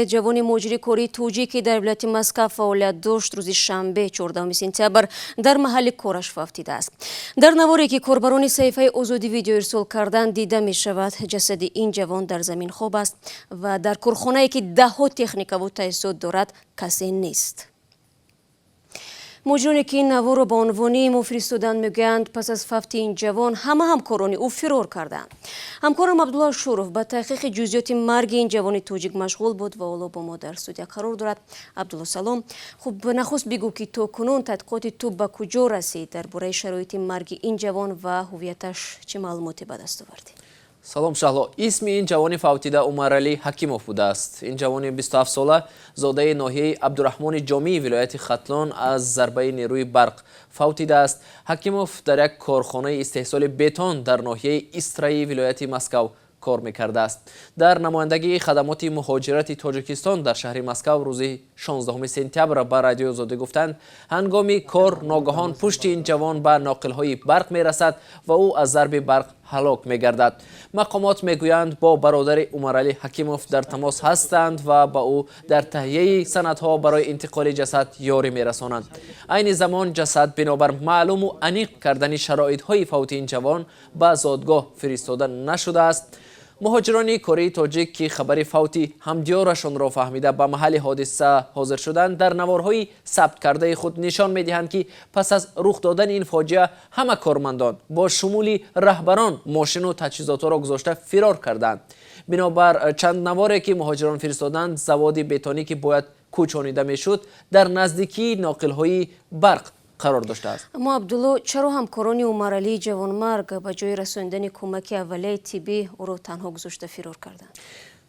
جوان مجری کوری توجی که در ولایت مسکو فعالیت داشت روز شنبه 14 سپتامبر در محل کارش فوتیده است. در نواری که کاربران صحیفه آزادی ویدیو ارسال کردند دیده می شود جسد این جوان در زمین خواب است و در کارخانه‌ای که ده‌ها تکنیک و تجهیزات دارد کسی نیست. مجرمی که این نوار را به عنوان مفرستادن میگویند پس از فوت این جوان همه همکاران او فرار کردند. همکارم عبدالله شورف به تحقیق جزئیات مرگ این جوان توجیک مشغول بود و حالا با ما در استودیو قرار دارد. عبدالله سلام. خب نخست بگو که تا کنون تحقیقات تو به کجا رسید؟ درباره شرایط مرگ این جوان و هویتش چه معلوماتی به دست آوردی؟ سلام شهلا. اسم این جوان فوتیده عمرعلی حکیموف بوده است. این جوان 27 ساله زاده ناحیه عبدالرحمن جامی ولایت ختلان از ضربه نیروی برق فوتیده است. حکیموف در یک کارخانه استحصال بتون در ناحیه استرایی ولایت مسکو کار میکرده است. در نمایندگی خدمات مهاجرت تاجیکستان در شهر مسکو روز 16 سپتامبر به رادیو آزادی گفتند هنگام کار ناگهان پشت این جوان به ناقل‌های برق میرسد و او از ضرب برق هلاک میگردد. مقامات میگویند با برادر عمرعلی حکیموف در تماس هستند و با او در تهیه سندها برای انتقال جسد یاری میرسانند. عین زمان جسد بنابر معلوم و انیق کردن شرایط‌های فوت این جوان به زادگاه فرستاده نشده است. مهاجران کره تاجیک که خبر فوتی همدیارشان را فهمیده به محل حادثه حاضر شدند در نوارهای ثبت کرده خود نشان میدهند که پس از رخ دادن این فاجعه همه کارمندان با شمول رهبران ماشین و تجهیزات را گذاشته فرار کردند. بنابر چند نواری که مهاجران فرستادند زواد بتونی که باید کوچانیده میشد در نزدیکی ناقل‌های برق قرار داشته است. اما عبدالله چرا همکاران عمرعلی جوانمرگ به جای رساندن کمک اولیه طبی او را تنها گذاشته فرار کردند؟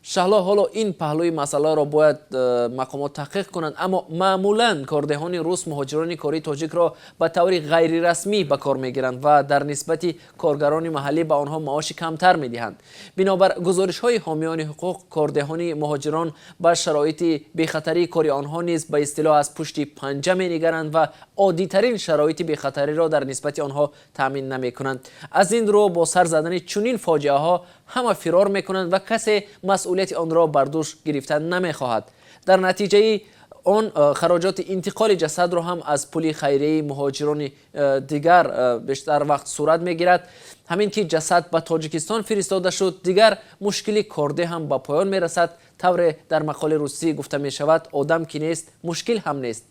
شهلا حالا این پهلوی مسئله را باید مقامات تحقیق کنند، اما معمولا کاردهان روس مهاجران کره تاجیک را به طور غیر رسمی به کار میگیرند و در نسبت کارگران محلی به آنها معاش کمتر میدهند. بنابر گزارش های حامیان حقوق کاردهان مهاجران به شرایط بی‌خطری کار آنها نیز به اصطلاح از پشت پنجه می‌نگرند و عادی ترین شرایط بی‌خطری را در نسبت آنها تامین نمی‌کنند. از این رو با سر زدن چنین فاجعه ها همه فرار میکنند و کسی مسئولیت آن را بر دوش گرفتن نمیخواهد. در نتیجه آن خراجات انتقال جسد را هم از پول خیریه مهاجران دیگر بیشتر وقت صورت میگیرد. همین که جسد به تاجیکستان فرستاده شد دیگر مشکلی کارده هم به پایان میرسد. طور در مقاله روسی گفته می شود آدم که نیست مشکل هم نیست.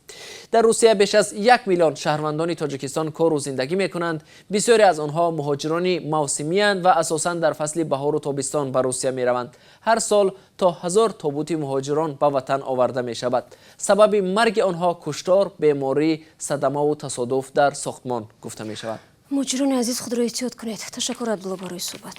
در روسیه بیش از 1 میلیون شهروندان تاجیکستان کار و زندگی می کنند. بسیاری از آنها مهاجران موسمی اند و اساساً در فصل بهار و تابستان به روسیه می روند. هر سال تا 1000 تابوت مهاجران به وطن آورده می شود. سبب مرگ آنها کشتار، بیماری، صدمه و تصادف در ساختمان گفته می شود. مهاجران عزیز خود را احتیاط کنید. تشکر عبدالله برای صحبت.